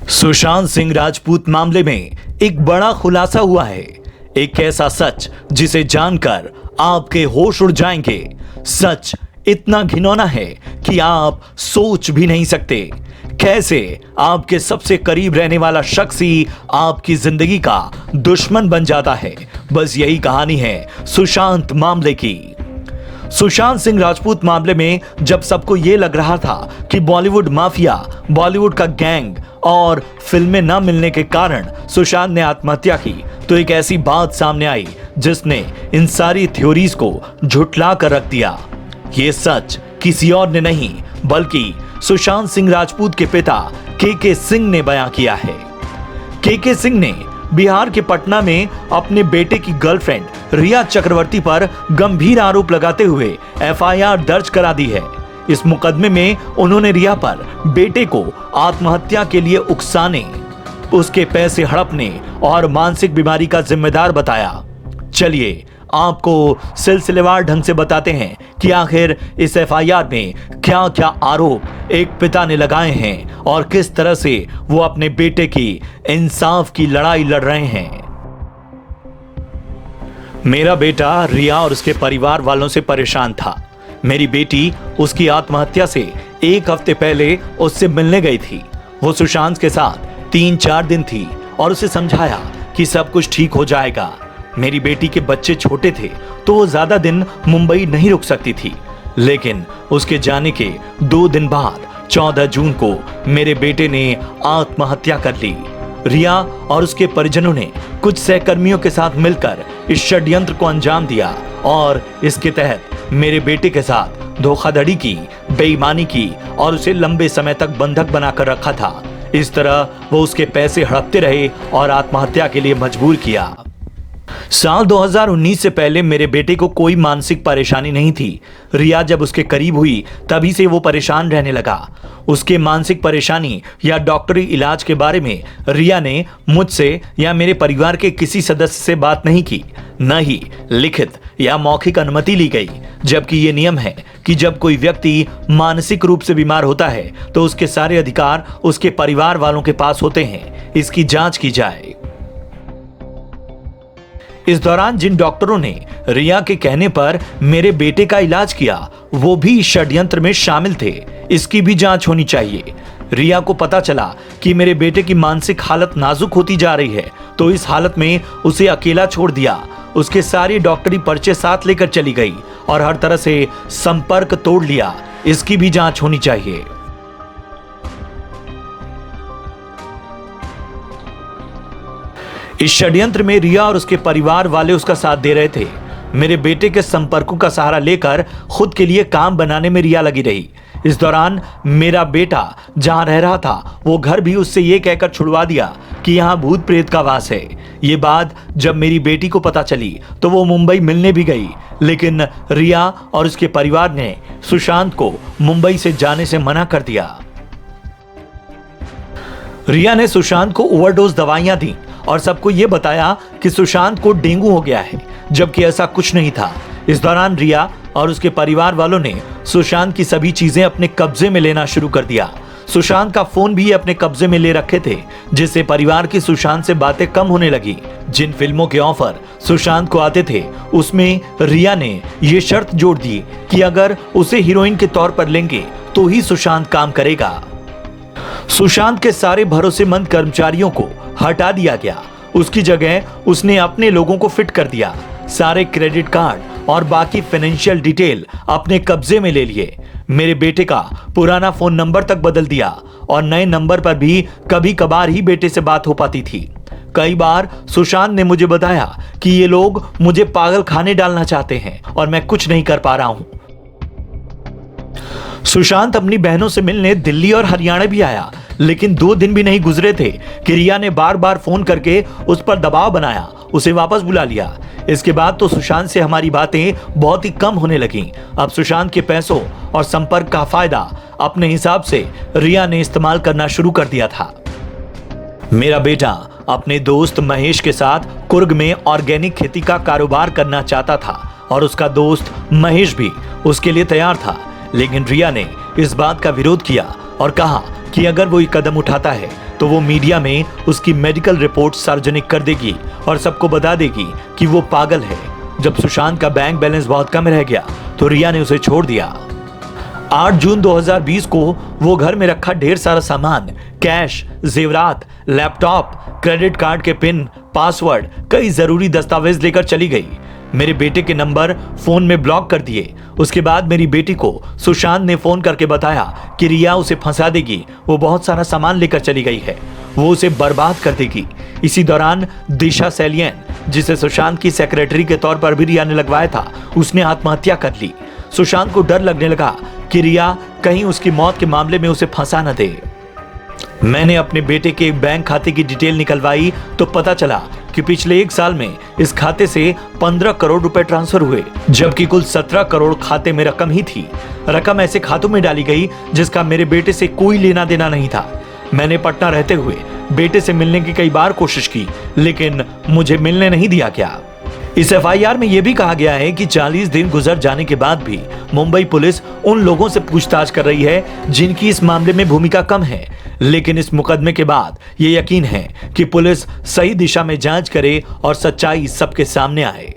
सुशांत सिंह राजपूत मामले में एक बड़ा खुलासा हुआ है। एक ऐसा सच जिसे जानकर आपके होश उड़ जाएंगे। सच इतना घिनौना है कि आप सोच भी नहीं सकते। कैसे आपके सबसे करीब रहने वाला शख्स ही आपकी जिंदगी का दुश्मन बन जाता है। बस यही कहानी है सुशांत मामले की। सुशांत सिंह राजपूत मामले में जब सबको यह लग रहा था कि बॉलीवुड माफिया, बॉलीवुड का गैंग और फिल्में न मिलने के कारण सुशांत ने आत्महत्या की, तो एक ऐसी बात सामने आई जिसने इन सारी थ्योरीज को झुठला कर रख दिया। ये सच किसी और ने नहीं बल्कि सुशांत सिंह राजपूत के पिता के सिंह ने बयां किया है। के सिंह ने बिहार के पटना में अपने बेटे की गर्लफ्रेंड रिया चक्रवर्ती पर गंभीर आरोप लगाते हुए एफआईआर दर्ज करा दी है। इस मुकदमे में उन्होंने रिया पर बेटे को आत्महत्या के लिए उकसाने, उसके पैसे हड़पने और मानसिक बीमारी का जिम्मेदार बताया। चलिए आपको सिलसिलेवार ढंग से बताते हैं कि आखिर इस एफआईआर में क्या क्या आरोप एक पिता ने लगाए हैं और किस तरह से वो अपने बेटे की इंसाफ की लड़ाई लड़ रहे हैं। मेरा बेटा रिया और उसके परिवार वालों से परेशान था। मेरी बेटी उसकी आत्महत्या से एक हफ्ते पहले उससे मिलने गई थी। वो सुशांत के साथ 3-4 दिन थी और उसे समझाया कि सब कुछ ठीक हो जाएगा। मेरी बेटी के बच्चे छोटे थे तो वो ज्यादा दिन मुंबई नहीं रुक सकती थी, लेकिन उसके जाने के 2 दिन बाद 14 जून को मेरे बेटे ने आत्महत्या कर ली। रिया और उसके परिजनों ने कुछ सहकर्मियों के साथ मिलकर इस षड्यंत्र को अंजाम दिया और इसके तहत मेरे बेटे के साथ धोखाधड़ी की, बेईमानी की और उसे लंबे समय तक बंधक बनाकर रखा था। इस तरह वो उसके पैसे हड़पते रहे और आत्महत्या के लिए मजबूर किया। साल 2019 से पहले मेरे बेटे को कोई मानसिक परेशानी नहीं थी। रिया जब उसके करीब हुई तभी से वो परेशान रहने लगा। उसके मानसिक परेशानी या डॉक्टरी इलाज के बारे में रिया ने मुझसे या मेरे परिवार के किसी सदस्य से बात नहीं की, न ही लिखित या मौखिक अनुमति ली गई। जबकि ये नियम है कि जब कोई व्यक्ति मानसिक रूप से बीमार होता है तो उसके सारे अधिकार उसके परिवार वालों के पास होते हैं। इसकी जांच की जाए। इस दौरान जिन डॉक्टरों ने रिया के कहने पर मेरे बेटे का इलाज किया वो भी इस षड्यंत्र में शामिल थे। इसकी भी जांच होनी चाहिए। रिया को पता चला कि मेरे बेटे की मानसिक हालत नाजुक होती जा रही है तो इस हालत में उसे अकेला छोड़ दिया। उसके सारे डॉक्टरी पर्चे साथ लेकर चली गई और हर तरह से संपर्क तोड़ लिया। इसकी भी जांच होनी चाहिए। इस षड्यंत्र में रिया और उसके परिवार वाले उसका साथ दे रहे थे। मेरे बेटे के संपर्कों का सहारा लेकर खुद के लिए काम बनाने में रिया लगी रही। इस दौरान मेरा बेटा जहां रह रहा था वो घर भी उससे ये कहकर छुड़वा दिया कि यहाँ भूत प्रेत का वास है। ये बात जब मेरी बेटी को पता चली तो वो मुंबई मिलने भी गई, लेकिन रिया और उसके परिवार ने सुशांत को मुंबई से जाने से मना कर दिया। रिया ने सुशांत को ओवरडोज दवाइयां दी और सबको यह बताया कि सुशांत को डेंगू हो गया है, जबकि ऐसा कुछ नहीं था। इस दौरान रिया और उसके परिवार वालों ने सुशांत की सभी चीजें अपने कब्जे में लेना शुरू कर दिया। सुशांत का फोन भी अपने कब्जे में ले रखे थे, जिससे परिवार की सुशांत से बातें कम होने लगी। जिन फिल्मों के ऑफर सुशांत को आते थे उसमें रिया ने यह शर्त जोड़ दी कि अगर उसे हीरोइन के तौर पर लेंगे तो ही सुशांत काम करेगा। सुशांत के सारे भरोसेमंद कर्मचारियों को हटा दिया गया। उसकी जगह उसने अपने लोगों को फिट कर दिया। सारे क्रेडिट कार्ड और बाकी फाइनेंशियल डिटेल अपने कब्जे में ले लिए। मेरे बेटे का पुराना फोन नंबर तक बदल दिया और नए नंबर पर भी कभी कभार ही बेटे से बात हो पाती थी। कई बार सुशांत ने मुझे बताया कि ये लोग मुझे पागल खाने डालना चाहते हैं और मैं कुछ नहीं कर पा रहा हूं। सुशांत अपनी बहनों से मिलने दिल्ली और हरियाणा भी आया, लेकिन 2 दिन भी नहीं गुजरे थे कि रिया ने बार बार फोन करके उस पर दबाव बनाया, उसे वापस बुला लिया। इसके बाद तो सुशांत से हमारी बातें बहुत ही कम होने लगीं। अब सुशांत के पैसों और संपर्क का फायदा अपने हिसाब से रिया ने इस्तेमाल करना शुरू कर दिया था। मेरा बेटा अपने दोस्त महेश के साथ कुर्ग में ऑर्गेनिक खेती का कारोबार करना चाहता था और उसका दोस्त महेश भी उसके लिए तैयार था, लेकिन रिया ने इस बात का विरोध किया और कहा कि अगर वो ये कदम उठाता है तो वो मीडिया में उसकी मेडिकल रिपोर्ट सार्वजनिक कर देगी और सबको बता देगी कि वो पागल है। जब सुशांत का बैंक बैलेंस बहुत कम रह गया तो रिया ने उसे छोड़ दिया। 8 जून 2020 को वो घर में रखा ढेर सारा सामान, कैश, जेवरात, लैपटॉप, क्रेडिट कार्ड के पिन, पासवर्ड, कई जरूरी दस्तावेज लेकर चली गई। मेरे बेटे के नंबर फोन में ब्लॉक कर दिए। उसके बाद मेरी बेटी को सुशांत ने फोन करके बताया कि रिया उसे फंसा देगी, वो बहुत सारा सामान लेकर चली गई है, वो उसे बर्बाद कर देगी। इसी दौरान दिशा सैलियन, जिसे सुशांत की सेक्रेटरी के तौर पर भी रिया ने लगवाया था, उसने आत्महत्या कर ली। सुशांत को डर लगने लगा कि रिया कहीं उसकी मौत के मामले में उसे फंसा न दे। मैंने अपने बेटे के बैंक खाते की डिटेल निकलवाई तो पता चला कि पिछले 1 साल में इस खाते से 15 करोड़ रुपए ट्रांसफर हुए, जबकि कुल 17 करोड़ खाते में रकम ही थी। रकम ऐसे खातों में डाली गई जिसका मेरे बेटे से कोई लेना देना नहीं था। मैंने पटना रहते हुए बेटे से मिलने की कई बार कोशिश की, लेकिन मुझे मिलने नहीं दिया गया। इस एफआईआर में यह भी कहा गया है कि 40 दिन गुजर जाने के बाद भी मुंबई पुलिस उन लोगों से पूछताछ कर रही है जिनकी इस मामले में भूमिका कम है। लेकिन इस मुकदमे के बाद ये यकीन है कि पुलिस सही दिशा में जांच करे और सच्चाई सबके सामने आए।